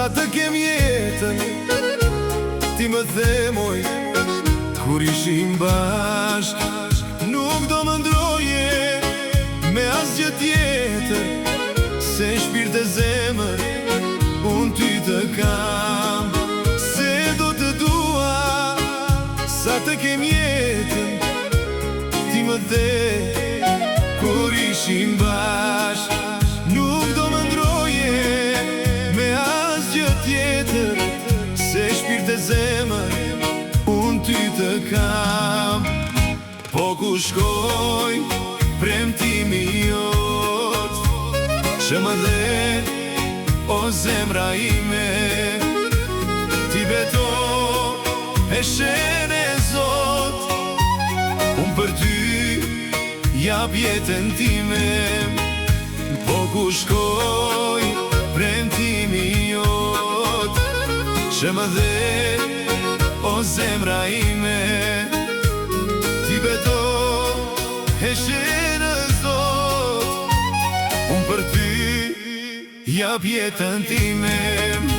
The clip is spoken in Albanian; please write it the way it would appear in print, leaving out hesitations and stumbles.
Sa të kem jetën, ti më themoj, kur ishim bashk, nuk do më ndroje me asgjë tjetër, se shpirt e zemër, unë ty të kam. Se do të dua, sa të kem jetën, ti më the, kur ishim bashk, nuk do më ndroje me asgjë tjetër, se shpirt e zemër, unë ty të kam. Po ku shkoj, premtimi jot, që më dhe, o zemra ime, ti beto e shen e Zot, unë për ty jap jetën time. Po ku shkoj, premtimi jot, që më dhe, o zemra ime, ti beto e shen e Zot, unë për ty jap jetën time.